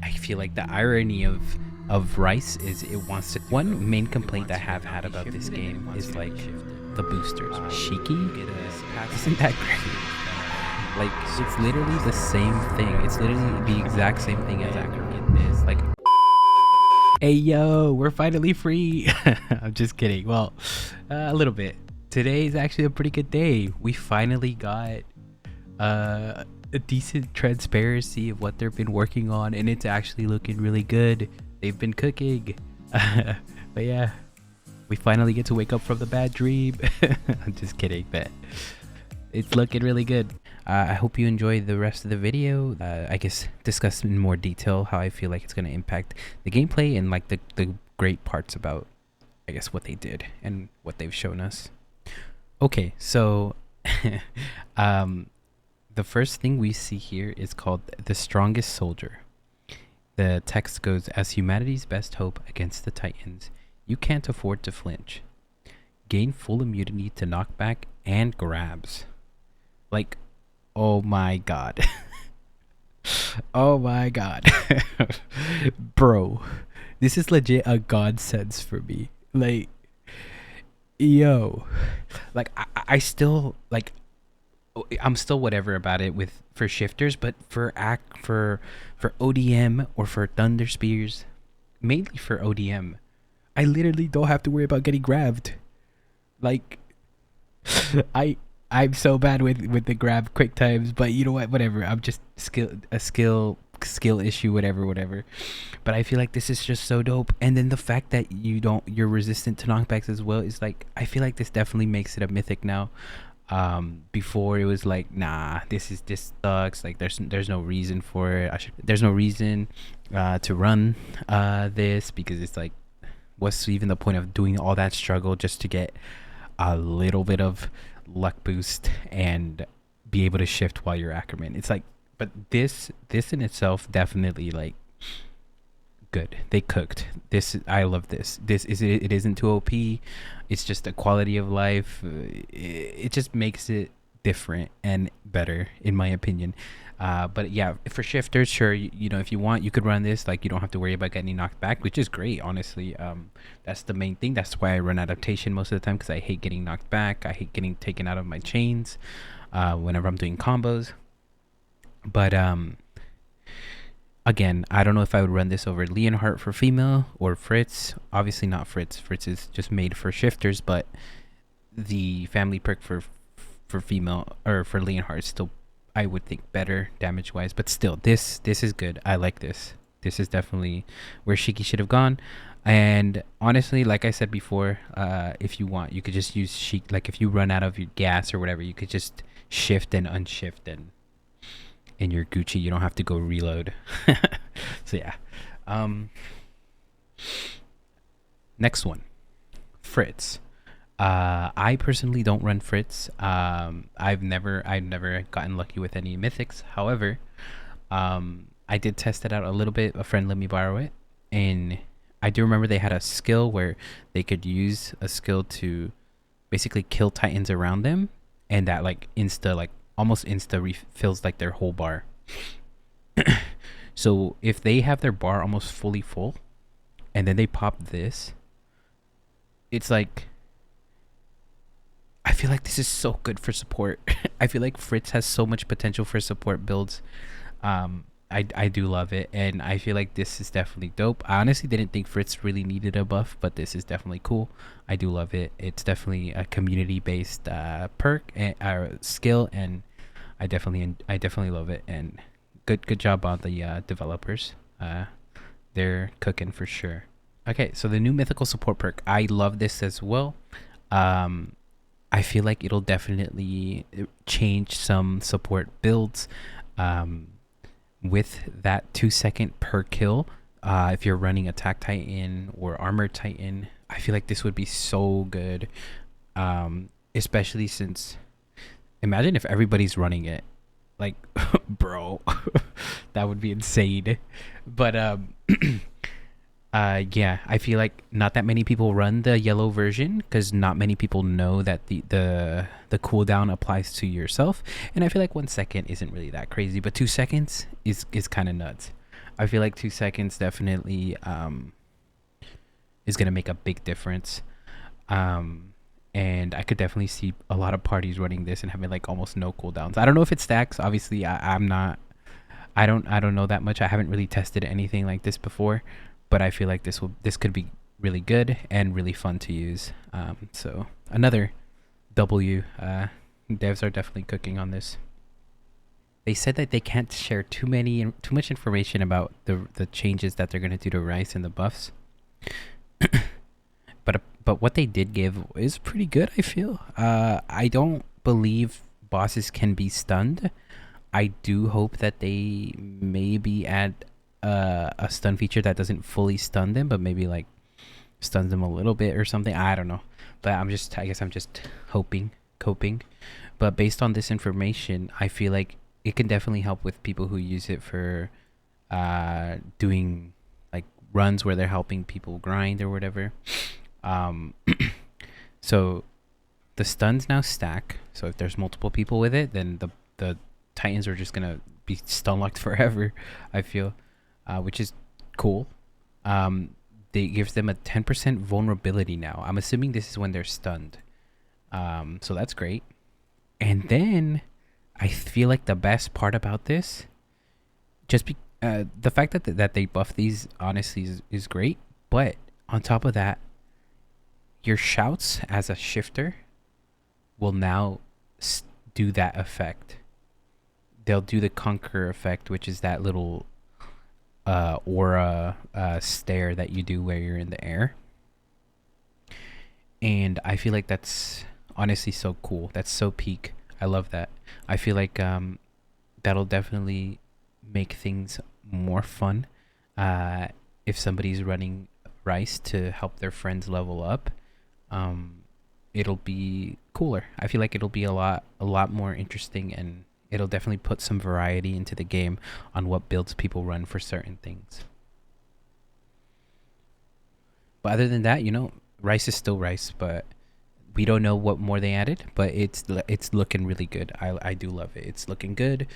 I feel like the irony of Rice is it wants to. One main complaint I have had about this game is like the boosters. Shiki isn't that great. Like it's literally the same thing. It's literally the exact same thing as Ackerman is. Like, hey yo, we're finally free. I'm just kidding. Well, a little bit. Today is actually a pretty good day. We finally got a decent transparency of what they've been working on, and it's actually looking really good. They've been cooking. But yeah, we finally get to wake up from the bad dream. I'm just kidding, but it's looking really good. I hope you enjoy the rest of the video. I guess discuss in more detail how I feel like it's going to impact the gameplay and like the great parts about, I guess, what they did and what they've shown us. Okay, so the first thing we see here is called the strongest soldier. The text goes, as humanity's best hope against the Titans, you can't afford to flinch. Gain full immunity to knockback and grabs. Like, oh my god. Oh my god. Bro, this is legit a godsend for me. Like, yo, like I still like I'm still whatever about it with for shifters, but for ODM or for Thunder Spears, mainly for ODM, I literally don't have to worry about getting grabbed. Like I'm so bad with the grab quick times, but you know what? Whatever. I'm just skill issue, whatever. But I feel like this is just so dope. And then the fact that you're resistant to knockbacks as well is like, I feel like this definitely makes it a mythic now. Before it was like, nah, this sucks. Like there's no reason for it. There's no reason to run this, because it's like, what's even the point of doing all that struggle just to get a little bit of luck boost and be able to shift while you're Ackerman? It's like, but this in itself definitely like good. They cooked this. I love this. It isn't too OP. It's just a quality of life. It just makes it different and better, in my opinion. But yeah, for shifters, sure, you know, if you want, you could run this. Like, you don't have to worry about getting knocked back, which is great, honestly. That's the main thing. That's why I run adaptation most of the time, because I hate getting knocked back. I hate getting taken out of my chains whenever I'm doing combos. But again, I don't know if I would run this over Leonhardt for female or Fritz. Obviously not Fritz. Fritz is just made for shifters, but the family perk for female or for Leonhardt is still, I would think, better damage wise. But still, this is good. I like this. This is definitely where Shiki should have gone. And honestly, like I said before, if you want, you could just use Shiki. Like if you run out of your gas or whatever, you could just shift and unshift and in your Gucci. You don't have to go reload. So yeah. Next one, Fritz. I personally don't run Fritz. I've never gotten lucky with any mythics. However, I did test it out a little bit. A friend let me borrow it, and I do remember they had a skill where they could use a skill to basically kill Titans around them, and that like almost insta refills like their whole bar. So if they have their bar almost fully full and then they pop this, it's like, I feel like this is so good for support. I feel like Fritz has so much potential for support builds. I do love it, and I feel like this is definitely dope. I honestly didn't think Fritz really needed a buff, but this is definitely cool. I do love it. It's definitely a community-based perk and skill, and I definitely love it. And good job on the developers. They're cooking for sure. Okay, so the new mythical support perk, I love this as well. I feel like it'll definitely change some support builds. With that 2-second per kill, if you're running attack Titan or armor Titan, I feel like this would be so good. Especially since, imagine if everybody's running it. Like, bro, that would be insane. But yeah, I feel like not that many people run the yellow version, because not many people know that the cooldown applies to yourself. And I feel like 1 second isn't really that crazy, but 2 seconds is kind of nuts. I feel like 2 seconds definitely is gonna make a big difference. Um, and I could definitely see a lot of parties running this and having like almost no cooldowns. I don't know if it stacks. Obviously, I'm not. I don't know that much. I haven't really tested anything like this before, but I feel like this could be really good and really fun to use. So another W. Devs are definitely cooking on this. They said that they can't share too much information about the changes that they're gonna do to Rice and the buffs. But what they did give is pretty good. I feel. I don't believe bosses can be stunned. I do hope that they maybe add a stun feature that doesn't fully stun them, but maybe like stuns them a little bit or something. I don't know, but I guess I'm just coping. But based on this information, I feel like it can definitely help with people who use it for doing like runs where they're helping people grind or whatever. Um, so the stuns now stack. So if there's multiple people with it, then the Titans are just gonna be stun locked forever. I feel, which is cool. They gives them a 10% vulnerability now. I'm assuming this is when they're stunned. So that's great. And then I feel like the best part about this, the fact that they buff these honestly is great. But on top of that, your shouts as a shifter will now do that effect. They'll do the conquer effect, which is that little aura stare that you do where you're in the air. And I feel like that's honestly so cool. That's so peak. I love that. I feel like that'll definitely make things more fun if somebody's running Rice to help their friends level up. It'll be cooler. I feel like it'll be a lot more interesting, and it'll definitely put some variety into the game on what builds people run for certain things. But other than that, Rice is still Rice, but we don't know what more they added, but it's looking really good. I do love it. It's looking good.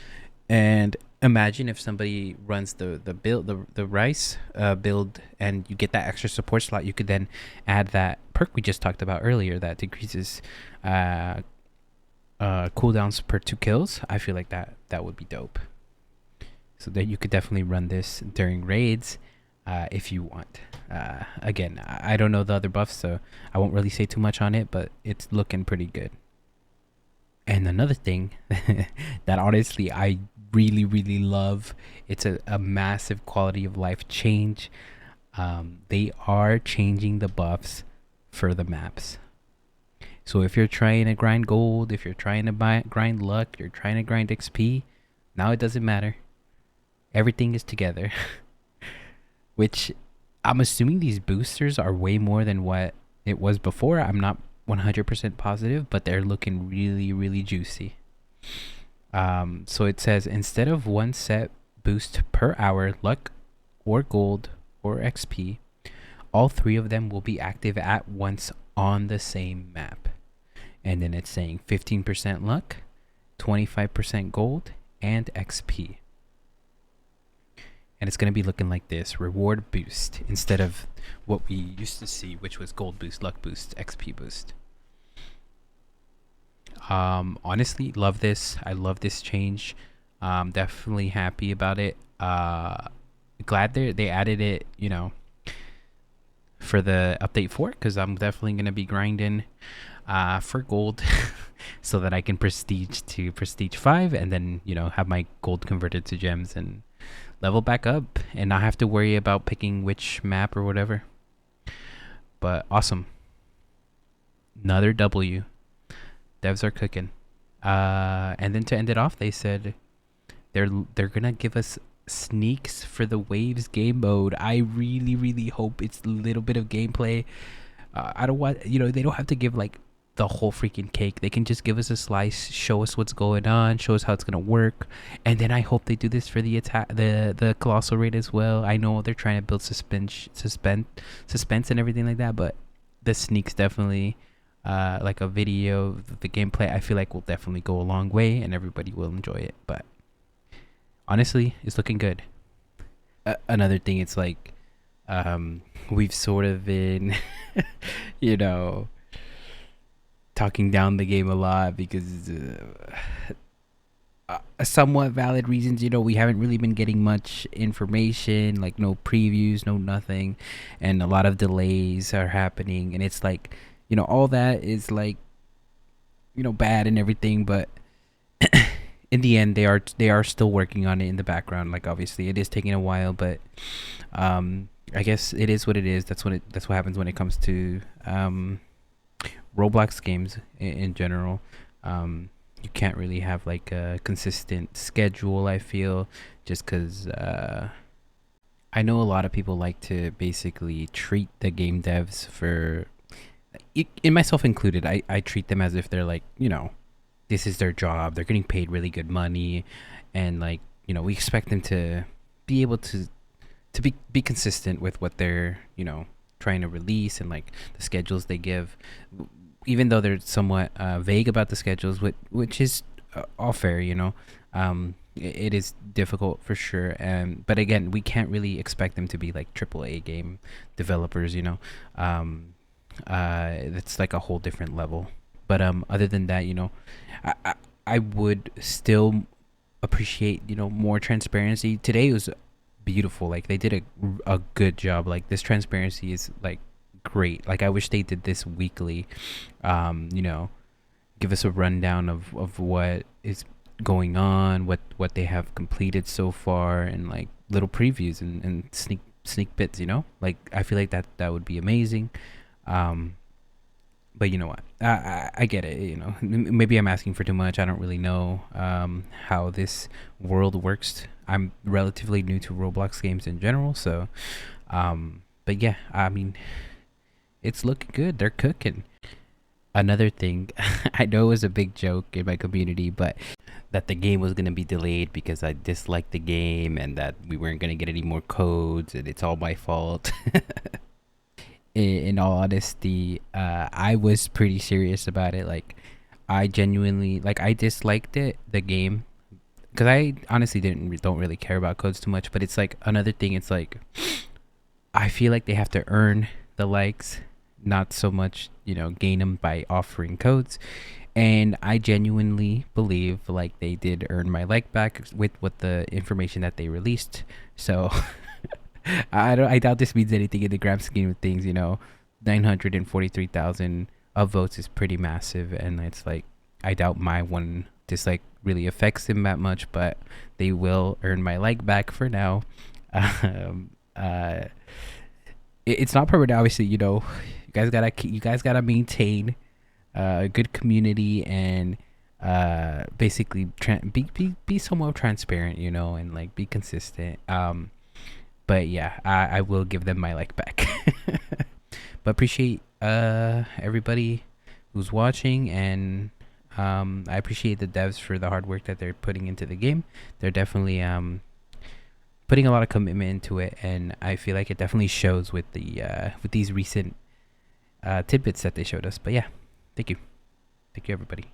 And imagine if somebody runs the build the Rice build, and you get that extra support slot. You could then add that perk we just talked about earlier that decreases cooldowns per 2 kills. I feel like that would be dope. So that you could definitely run this during raids if you want. Again, I don't know the other buffs, so I won't really say too much on it, but it's looking pretty good. And another thing that honestly I really, really love, it's a massive quality of life change. They are changing the buffs for the maps. So if you're trying to grind gold, if you're trying to grind luck, you're trying to grind XP, now it doesn't matter. Everything is together. Which I'm assuming these boosters are way more than what it was before. I'm not 100% positive, but they're looking really, really juicy. So it says instead of one set boost per hour, luck or gold or XP, all 3 of them will be active at once on the same map. And then it's saying 15% luck, 25% gold, and XP. And it's going to be looking like this: reward boost instead of what we used to see, which was gold boost, luck boost, XP boost. Honestly, love this. I love this change. Definitely happy about it. Glad they added it, for the update 4, because I'm definitely going to be grinding for gold so that I can prestige to prestige 5, and then have my gold converted to gems and level back up and not have to worry about picking which map or whatever. But awesome. Another W. Devs are cooking. And then to end it off, they said they're gonna give us sneaks for the Waves game mode. I really, really hope it's a little bit of gameplay. I don't want, they don't have to give like the whole freaking cake. They can just give us a slice, show us what's going on, show us how it's gonna work, and then I hope they do this for the colossal raid as well. I know they're trying to build suspense and everything like that, but the sneaks definitely, like a video of the gameplay, I feel like will definitely go a long way and everybody will enjoy it. But honestly, it's looking good. another thing, it's like we've sort of been, you know, talking down the game a lot because somewhat valid reasons. We haven't really been getting much information, like no previews, no nothing, and a lot of delays are happening. And it's like, all that is like, bad and everything, but in the end, they are still working on it in the background. Like obviously, it is taking a while, but I guess it is what it is. That's what happens when it comes to Roblox games in general. You can't really have like a consistent schedule, I feel, just because I know a lot of people like to basically treat the game devs for, in myself included, I treat them as if they're like, this is their job. They're getting paid really good money, and like, we expect them to be able to be consistent with what they're, trying to release, and like the schedules they give, even though they're somewhat vague about the schedules, which is all fair. It is difficult for sure, but again, we can't really expect them to be like AAA game developers. That's like a whole different level. But other than that, I would still appreciate more transparency. Today was beautiful. Like they did a good job. Like this transparency is like great. Like I wish they did this weekly. Give us a rundown of what is going on, what they have completed so far, and like little previews and sneak bits. Like I feel like that would be amazing. But you know what? I get it. Maybe I'm asking for too much. I don't really know how this world works. I'm relatively new to Roblox games in general, so. But yeah, I mean, it's looking good. They're cooking. Another thing, I know it was a big joke in my community, but that the game was gonna be delayed because I disliked the game, and that we weren't gonna get any more codes, and it's all my fault. In all honesty, I was pretty serious about it. Like, I genuinely, like, I disliked the game, because I honestly don't really care about codes too much. But it's like another thing. It's like I feel like they have to earn the likes, not so much gain them by offering codes. And I genuinely believe like they did earn my like back with what the information that they released. So. I doubt this means anything in the grand scheme of things. 943,000 upvotes is pretty massive, and it's like I doubt my one dislike really affects him that much, but they will earn my like back for now. um, it's not perfect, obviously. You guys gotta maintain a good community, and basically be somewhat transparent, and like be consistent. But yeah, I will give them my like back. But appreciate everybody who's watching, and I appreciate the devs for the hard work that they're putting into the game. They're definitely putting a lot of commitment into it, and I feel like it definitely shows with these recent tidbits that they showed us. But yeah, thank you everybody.